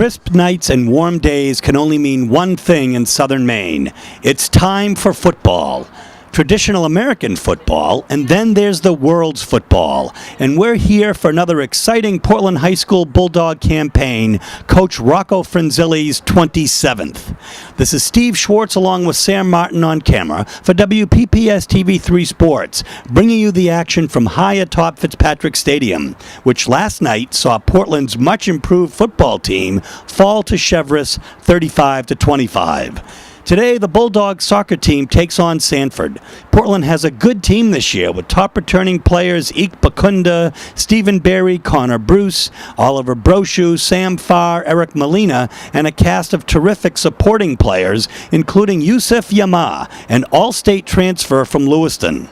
Crisp nights and warm days can only mean one thing in southern Maine. It's time for football. Traditional American football, and then there's the world's football. And we're here for another exciting Portland High School Bulldog campaign, Coach Rocco Franzilli's 27th. This is Steve Schwartz along with Sam Martin on camera for WPPS TV3 Sports, bringing you the action from high atop Fitzpatrick Stadium, which last night saw Portland's much improved football team fall to Cheverus 35-25. Today, the Bulldogs soccer team takes on Sanford. Portland has a good team this year with top returning players Ike Bakunda, Stephen Berry, Connor Bruce, Oliver Brochu, Sam Farr, Eric Molina, and a cast of terrific supporting players, including Yusuf Yama, an all-state transfer from Lewiston.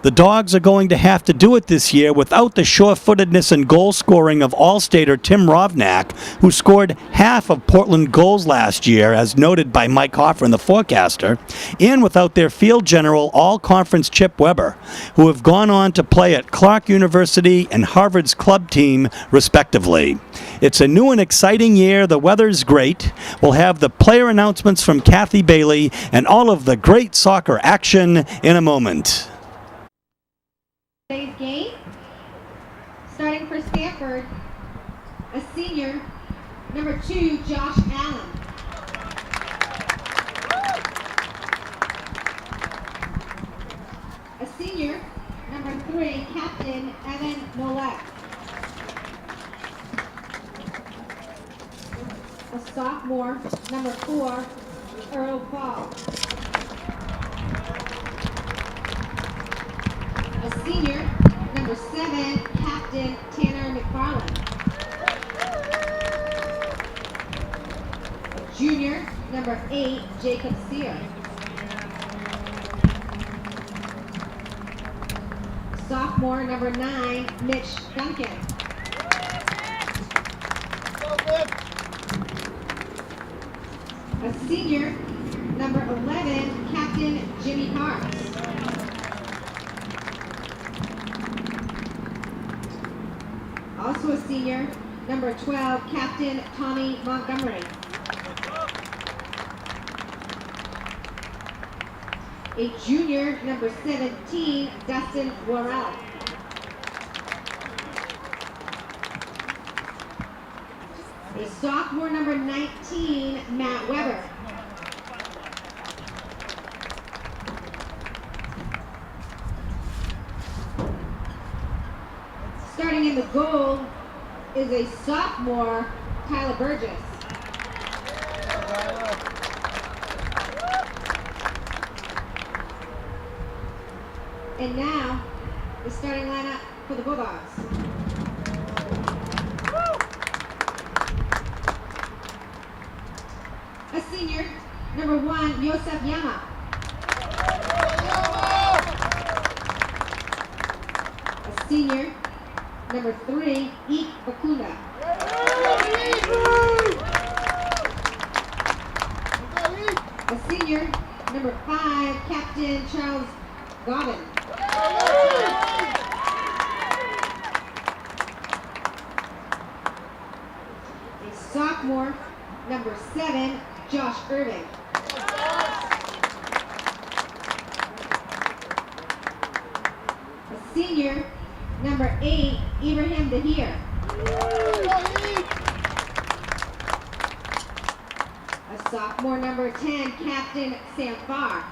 The Dogs are going to have to do it this year without the sure-footedness and goal scoring of All-Stater Tim Rovnak, who scored half of Portland goals last year, as noted by Mike Hoffer, the forecaster, and without their field general All-Conference Chip Weber, who have gone on to play at Clark University and Harvard's club team, respectively. It's a new and exciting year. The weather's great. We'll have the player announcements from Kathy Bailey and all of the great soccer action in a moment. Today's game, starting for Stanford, a senior, number 2, Josh Allen. A senior, number 3, Captain Evan Millett. A sophomore, number 4, Earl Paul. A senior, number 7, Captain Tanner McFarland. A junior, number 8, Jacob Sear. Sophomore, number 9, Mitch Duncan. A senior, number 11, Captain Jimmy Parks. Also a senior, number 12, Captain Tommy Montgomery. A junior, number 17, Dustin Worrell. A sophomore, number 19, Matt Weber. Starting in the goal is a sophomore, Tyler Burgess. And now, the starting lineup for the Bulldogs. A senior, number 1, Yosef Yama. A senior, number 3, Ike Bakunda. A senior, number 5, Captain Charles Gobbin. A sophomore, number 7, Josh Irving. A senior, number 8, Ibrahim Dahir. A sophomore, number 10, Captain Sam Farr.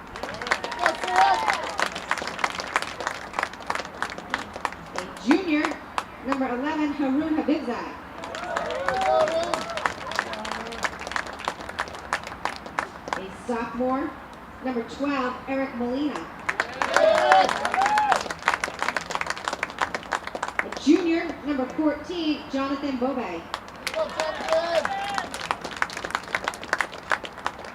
A junior, number 11, Haroon Habibzai. A sophomore, number 12, Eric Molina. Junior, number 14, Jonathan Bobe.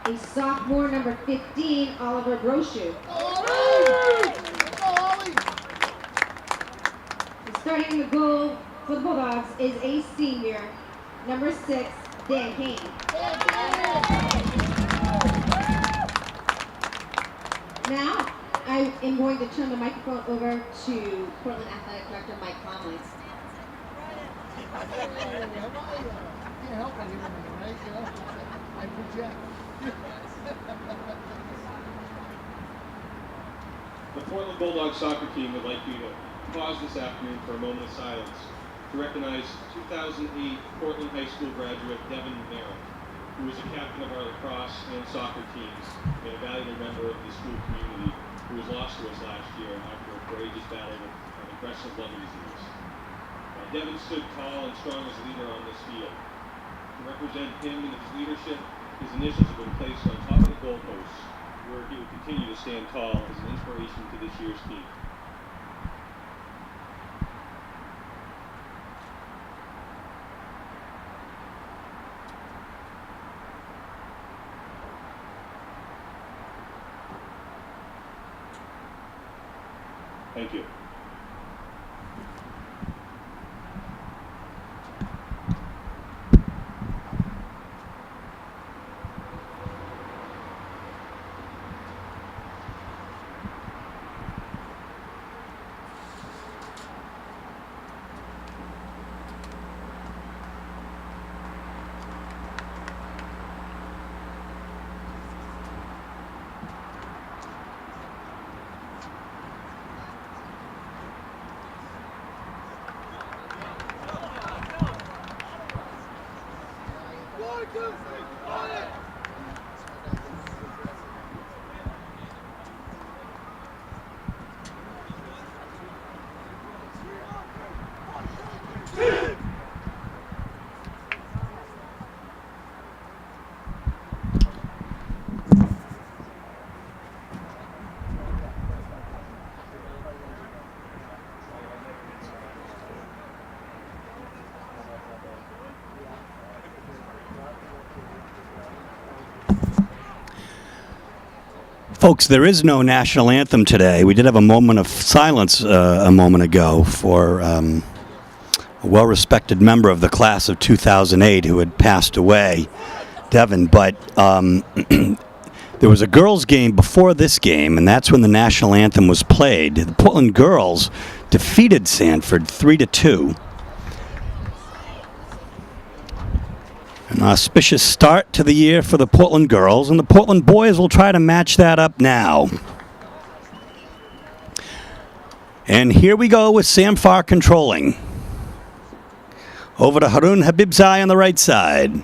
A sophomore, number 15, Oliver Brochu. Starting the goal for the Bulldogs is a senior, number 6, Dan Kane. Now, I am going to turn the microphone over to Portland Athletic Director Mike Conley. help anyone, right? You know, I project. The Portland Bulldogs soccer team would like you to pause this afternoon for a moment of silence to recognize 2008 Portland High School graduate Devin Merritt, who was a captain of our lacrosse and soccer teams and a valuable member of the school community who was lost to us last year after a courageous battle with an aggressive lung disease. Devin stood tall and strong as a leader on this field. To represent him and his leadership, his initials have been placed on top of the goalposts, where he will continue to stand tall as an inspiration to this year's team. Thank you. Folks, there is no national anthem today. We did have a moment of silence a moment ago for a well-respected member of the class of 2008 who had passed away, Devin. But there was a girls' game before this game, and that's when the national anthem was played. The Portland girls defeated Sanford 3-2. An auspicious start to the year for the Portland girls, and the Portland boys will try to match that up now. And here we go with Sam Farr controlling. Over to Harun Habibzai on the right side.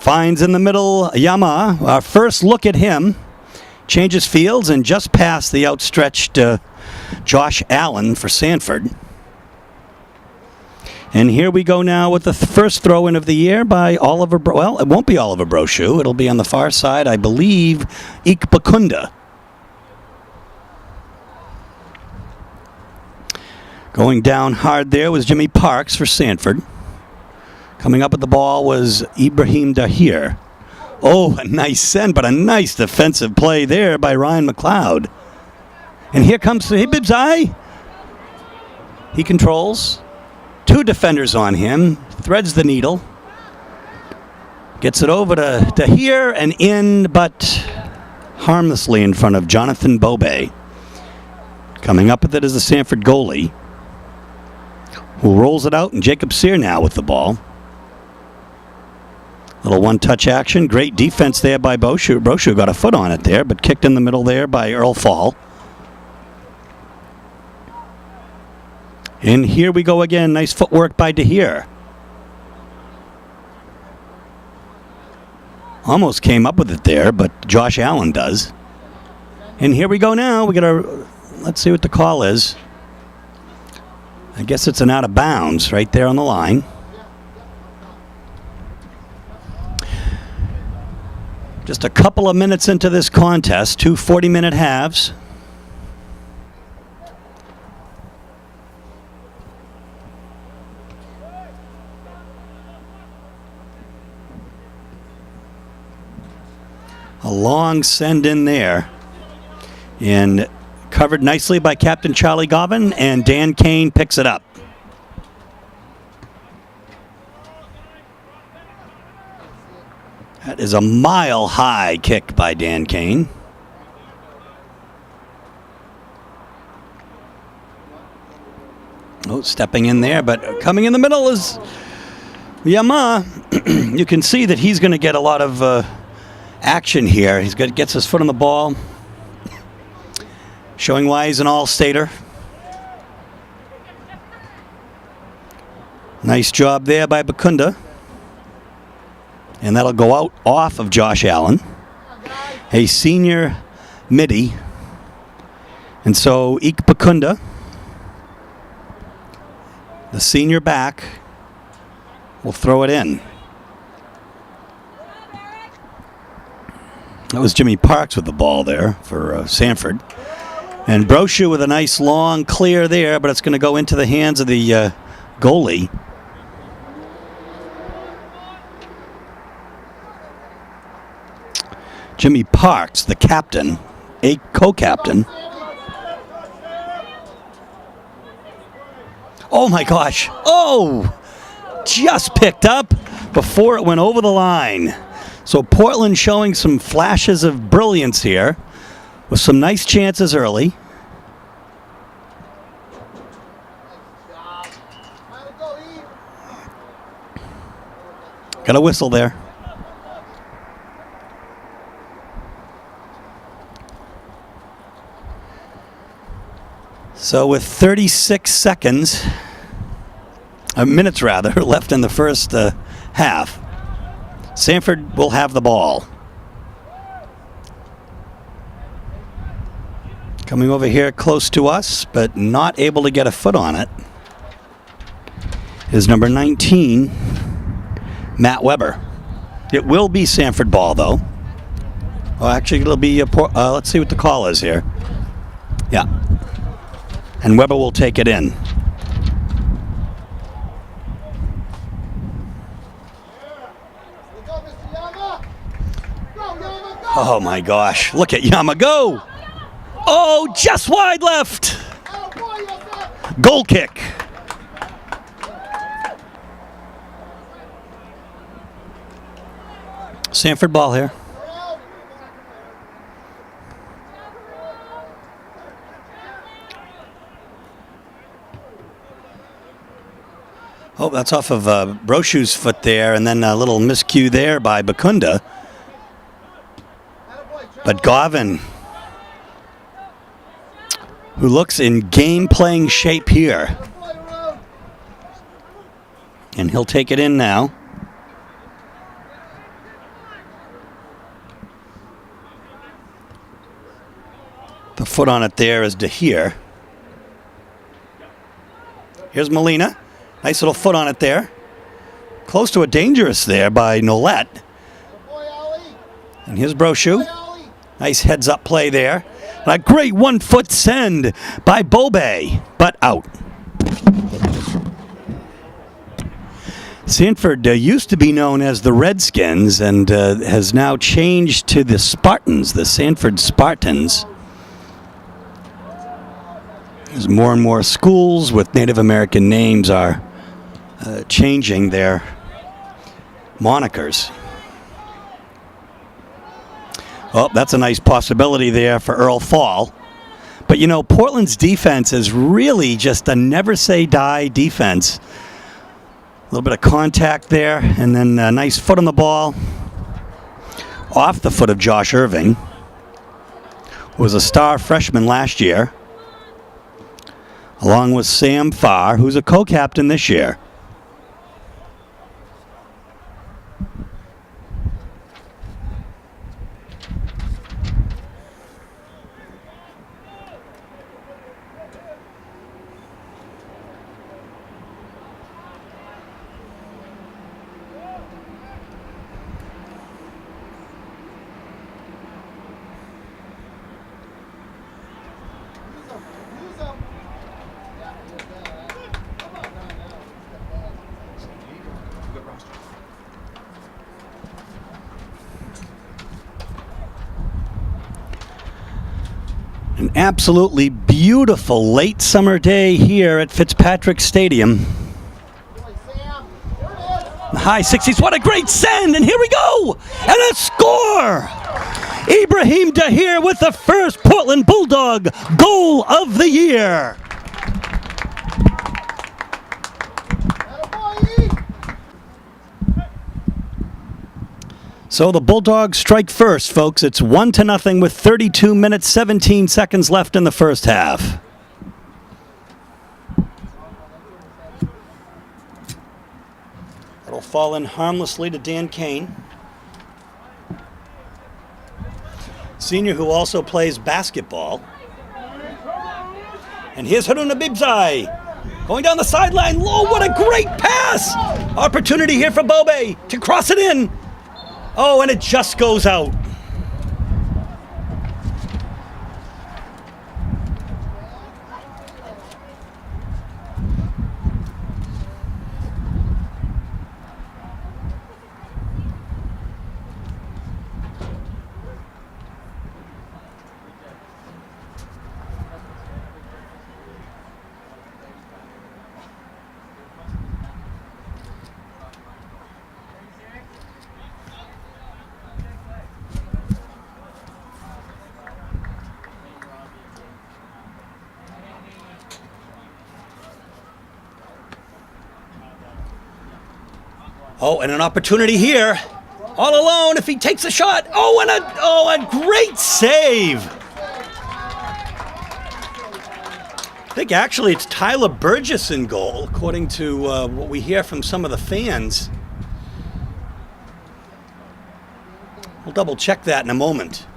Finds in the middle Yama. Our first look at him. Changes fields and just past the outstretched Josh Allen for Sanford. And here we go now with the first throw-in of the year by Oliver. Well, it won't be Oliver Brochu. It'll be on the far side, I believe, Ikbakunda. Going down hard there was Jimmy Parks for Sanford. Coming up with the ball was Ibrahim Dahir. Oh, a nice send, but a nice defensive play there by Ryan McLeod. And here comes Habibzai. He controls. Two defenders on him. Threads the needle. Gets it over to here and in, but harmlessly in front of Jonathan Bobe. Coming up with it is the Sanford goalie, who rolls it out, and Jacob Sear now with the ball. Little one-touch action. Great defense there by Brochu. Brochu got a foot on it there, but kicked in the middle there by Earl Fall. And here we go again. Nice footwork by Dahir. Almost came up with it there, but Josh Allen does. And here we go now. We got our. Let's see what the call is. I guess it's an out of bounds right there on the line. Just a couple of minutes into this contest, two 40-minute halves. A long send in there, and covered nicely by Captain Charlie Govan, and Dan Kane picks it up. That is a mile-high kick by Dan Kane. Oh, stepping in there, but coming in the middle is Yama, you can see that he's going to get a lot of action here. Gets his foot on the ball, showing why he's an all-stater. Nice job there by Bakunda. And that'll go out off of Josh Allen, a senior midi. And so Ike Bakunda, the senior back, will throw it in. That was Jimmy Parks with the ball there for Sanford. And Brochu with a nice long clear there, but it's going to go into the hands of the goalie. Jimmy Parks, the captain, a co-captain. Oh my gosh. Oh! Just picked up before it went over the line. So Portland showing some flashes of brilliance here with some nice chances early. Got a whistle there. So with 36 seconds, minutes rather, left in the first half, Sanford will have the ball. Coming over here close to us, but not able to get a foot on it, is number 19, Matt Weber. It will be Sanford ball, though. Oh, actually, it'll be, let's see what the call is here. Yeah. And Weber will take it in. Oh my gosh, look at Yama go! Oh, just wide left! Goal kick. Sanford ball here. Oh, that's off of Brochu's foot there, and then a little miscue there by Bakunda. But Govin, who looks in game-playing shape here. And he'll take it in now. The foot on it there is Dahir. Here's Molina. Nice little foot on it there. Close to a dangerous there by Nolette. And here's Brochu. Nice heads-up play there. And a great one-foot send by Bobe, but out. Sanford used to be known as the Redskins and has now changed to the Spartans, the Sanford Spartans. As more and more schools with Native American names are changing their monikers. Oh, that's a nice possibility there for Earl Fall. But, you know, Portland's defense is really just a never-say-die defense. A little bit of contact there, and then a nice foot on the ball. Off the foot of Josh Irving, who was a star freshman last year, along with Sam Farr, who's a co-captain this year. An absolutely beautiful late summer day here at Fitzpatrick Stadium. The high 60s, what a great send, and here we go! And a score! Ibrahim Dahir with the first Portland Bulldog goal of the year. So the Bulldogs strike first, folks. It's 1-0 with 32 minutes, 17 seconds left in the first half. It'll fall in harmlessly to Dan Kane, senior who also plays basketball. And here's Haruna Bibzai going down the sideline. Low, what a great pass! Opportunity here for Bobe to cross it in. Oh, and it just goes out. Oh, and an opportunity here. All alone if he takes a shot. Oh, and a great save. I think actually it's Tyler Burgess in goal, according to what we hear from some of the fans. We'll double check that in a moment.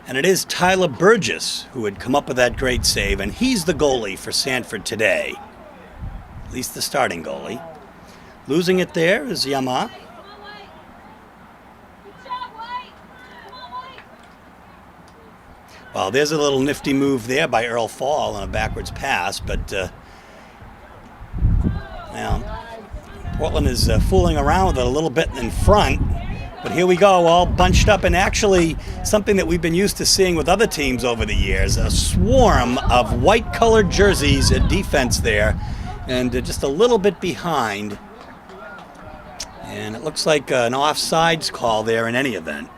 And it is Tyler Burgess who had come up with that great save, and he's the goalie for Sanford today. At least the starting goalie. Losing it there is Yama. Well, there's a little nifty move there by Earl Fall on a backwards pass, but well, Portland is fooling around with it a little bit in front. But here we go, all bunched up, and actually something that we've been used to seeing with other teams over the years, a swarm of white-colored jerseys at defense there, and just a little bit behind. And it looks like an offsides call there in any event.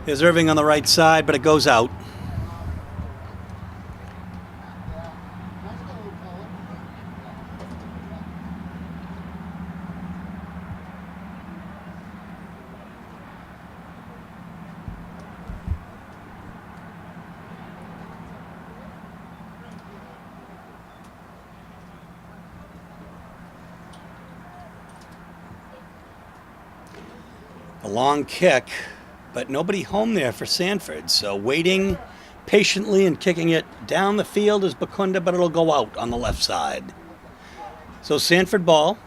There's Irving on the right side, but it goes out. A long kick, but nobody home there for Sanford. So waiting patiently and kicking it down the field is Bakunda, but it'll go out on the left side. So Sanford ball.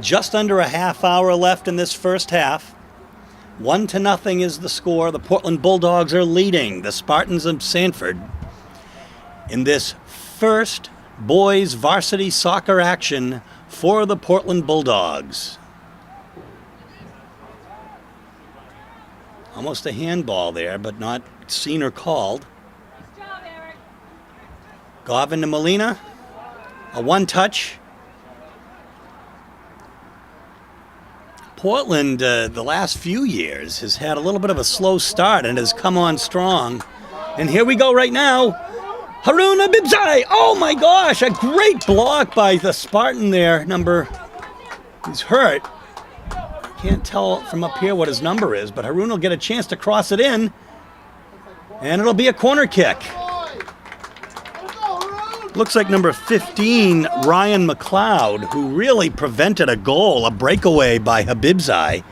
Just under a half hour left in this first half. 1-0 is the score. The Portland Bulldogs are leading the Spartans of Sanford in this first boys varsity soccer action for the Portland Bulldogs. Almost a handball there, but not seen or called. Govin to Molina. A one-touch. Portland, the last few years, has had a little bit of a slow start and has come on strong. And here we go right now. Haruna Bibzai. Oh my gosh, a great block by the Spartan there. He's hurt. Can't tell from up here what his number is, but Haruna will get a chance to cross it in, and it'll be a corner kick. Looks like number 15, Ryan McLeod, who really prevented a goal, a breakaway by Habibzai.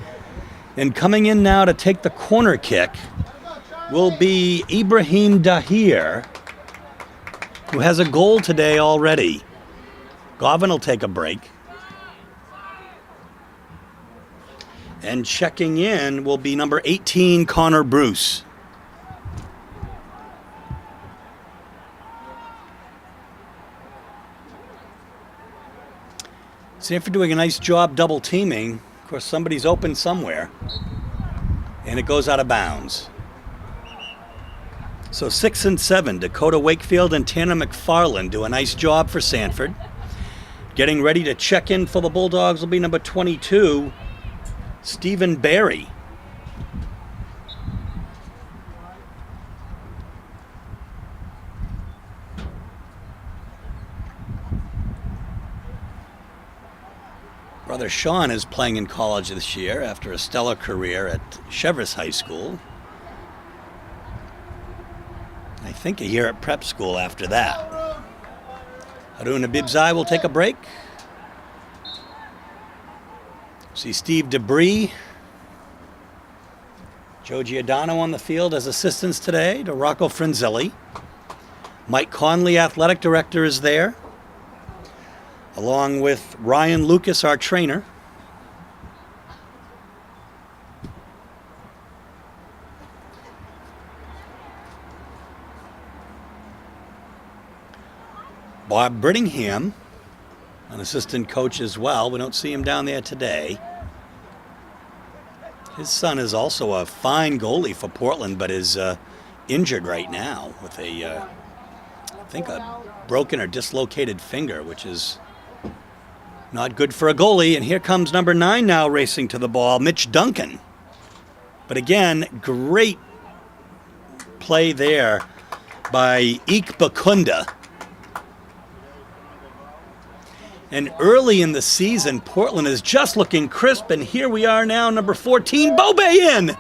And coming in now to take the corner kick will be Ibrahim Dahir, who has a goal today already. Govin will take a break. And checking in will be number 18, Connor Bruce. Sanford doing a nice job double teaming. Of course, somebody's open somewhere, and it goes out of bounds. So 6 and 7, Dakota Wakefield and Tanner McFarland do a nice job for Sanford. Getting ready to check in for the Bulldogs will be number 22, Stephen Barry. Brother Sean is playing in college this year after a stellar career at Cheverus High School. I think a year at prep school after that. Haruna Bibzai will take a break. See Steve Debris, Joe Giordano on the field as assistants today to Rocco Frinzelli. Mike Conley, athletic director, is there, along with Ryan Lucas, our trainer. Bob Brittingham, an assistant coach as well. We don't see him down there today. His son is also a fine goalie for Portland, but is injured right now with I think a broken or dislocated finger, which is not good for a goalie. And here comes number 9 now racing to the ball, Mitch Duncan. But again, great play there by Ike Bakunda. And early in the season, Portland is just looking crisp, and here we are now, number 14, Bobe in!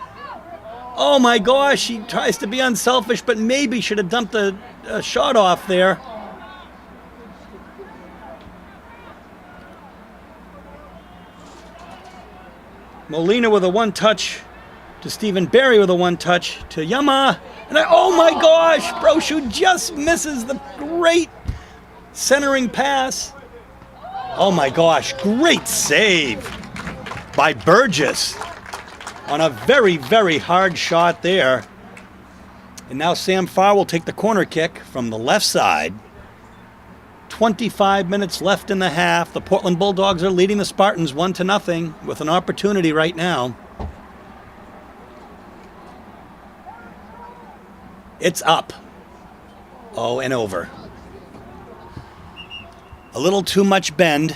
Oh my gosh, he tries to be unselfish, but maybe should have dumped a shot off there. Molina with a one-touch to Stephen Barry with a one-touch to Yama. And oh my gosh, Brochu just misses the great centering pass. Oh my gosh, great save by Burgess on a very, very hard shot there. And now Sam Farr will take the corner kick from the left side. 25 minutes left in the half. The Portland Bulldogs are leading the Spartans 1-0 with an opportunity right now. It's up. Oh, and over. A little too much bend.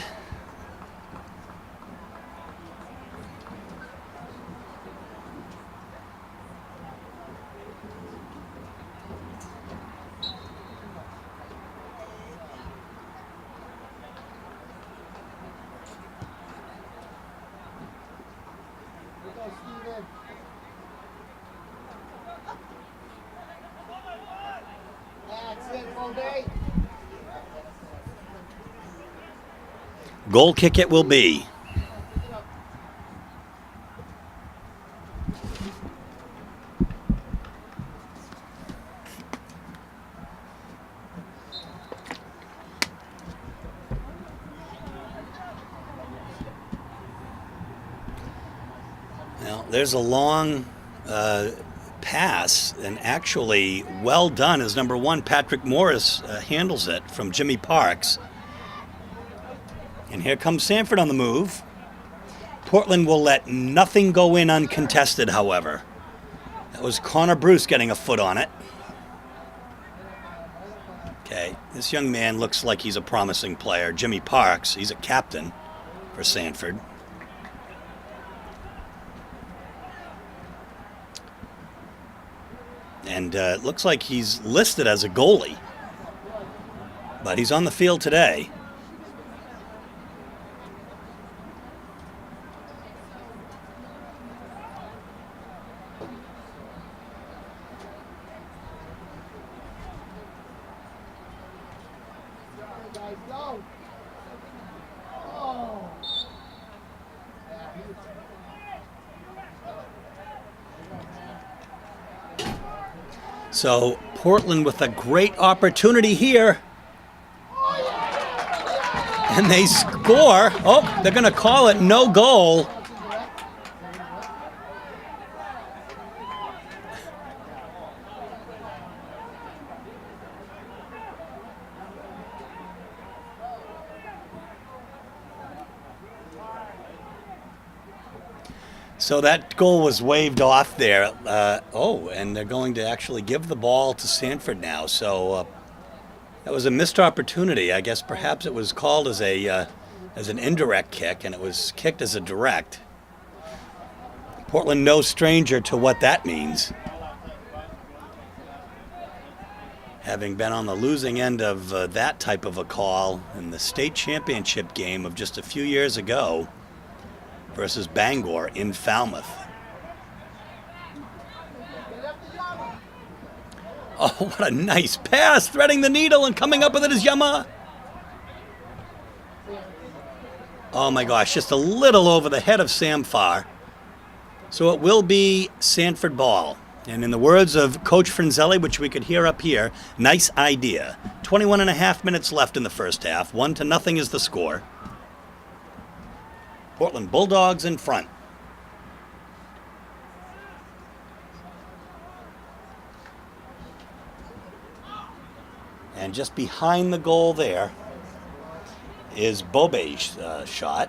Goal kick it will be. Now, there's a long pass, and actually well done as number 1, Patrick Morris, handles it from Jimmy Parks. And here comes Sanford on the move. Portland will let nothing go in uncontested, however. That was Connor Bruce getting a foot on it. Okay, this young man looks like he's a promising player. Jimmy Parks, he's a captain for Sanford. And it looks like he's listed as a goalie. But he's on the field today. So Portland with a great opportunity here. And they score. Oh, they're going to call it no goal. So that goal was waved off there. And they're going to actually give the ball to Sanford now. So that was a missed opportunity. I guess perhaps it was called as an indirect kick, and it was kicked as a direct. Portland no stranger to what that means. Having been on the losing end of that type of a call in the state championship game of just a few years ago versus Bangor in Falmouth. Oh, what a nice pass, threading the needle and coming up with it is Yama. Oh my gosh, just a little over the head of Samfar. So it will be Sanford ball. And in the words of Coach Frinzelli, which we could hear up here, nice idea. 21 and a half minutes left in the first half. 1-0 is the score. Portland Bulldogs in front. And just behind the goal there is Bobe's shot.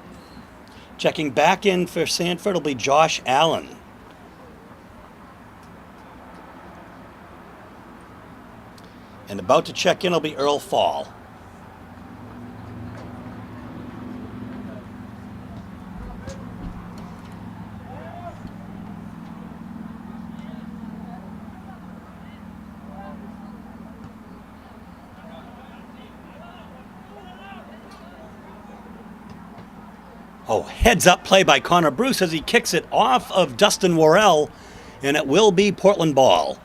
Checking back in for Sanford will be Josh Allen. And about to check in will be Earl Fall. Oh, heads up play by Connor Bruce as he kicks it off of Dustin Worrell, and it will be Portland ball.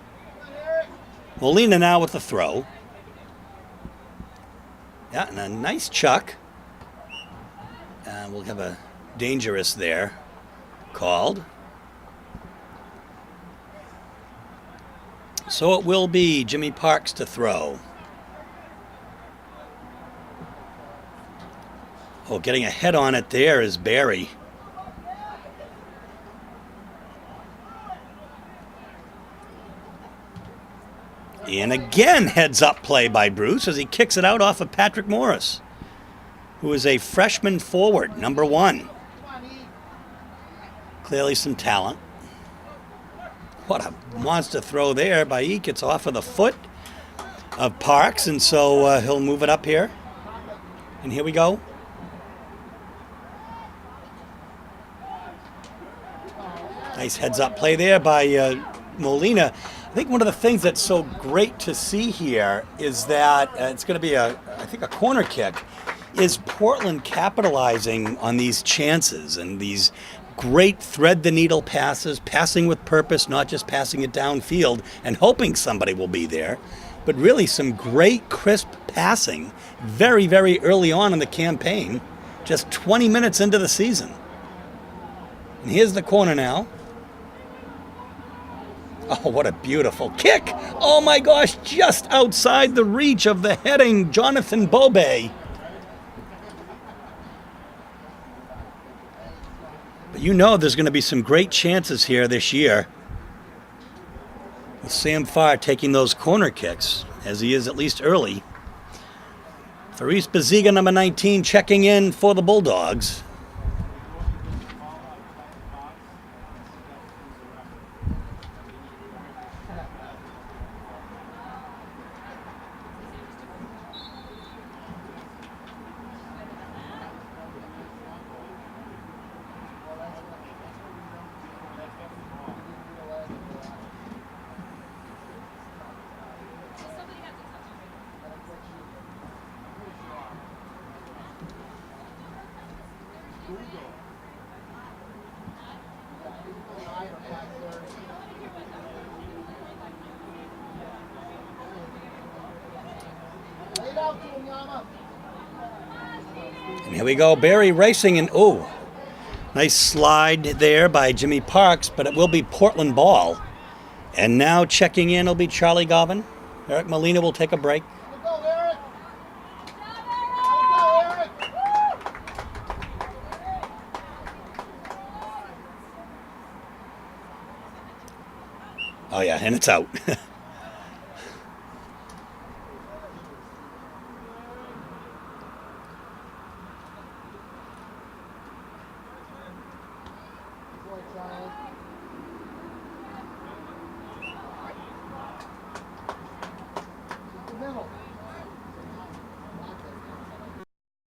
Molina now with the throw. Yeah, and a nice chuck. We'll have a dangerous there called. So it will be Jimmy Parks to throw. Oh, getting a head on it there is Barry. And again, heads up play by Bruce as he kicks it out off of Patrick Morris, who is a freshman forward, number 1. Clearly some talent. What a monster throw there by Eek. It's off of the foot of Parks, and so he'll move it up here. And here we go. Nice heads-up play there by Molina. I think one of the things that's so great to see here is that it's going to be, I think, a corner kick, is Portland capitalizing on these chances and these great thread-the-needle passes, passing with purpose, not just passing it downfield and hoping somebody will be there, but really some great, crisp passing very, very early on in the campaign, just 20 minutes into the season. And here's the corner now. Oh, what a beautiful kick. Oh my gosh, just outside the reach of the heading Jonathan Bobe. But you know there's going to be some great chances here this year with Sam Farr taking those corner kicks, as he is at least early. Faris Baziga, number 19, checking in for the Bulldogs. And here we go, Barry racing, and oh, nice slide there by Jimmy Parks, but it will be Portland ball. And now checking in will be Charlie Govan. Eric Molina will take a break. Go, Eric! Oh yeah, and it's out. Boy, Charlie. middle.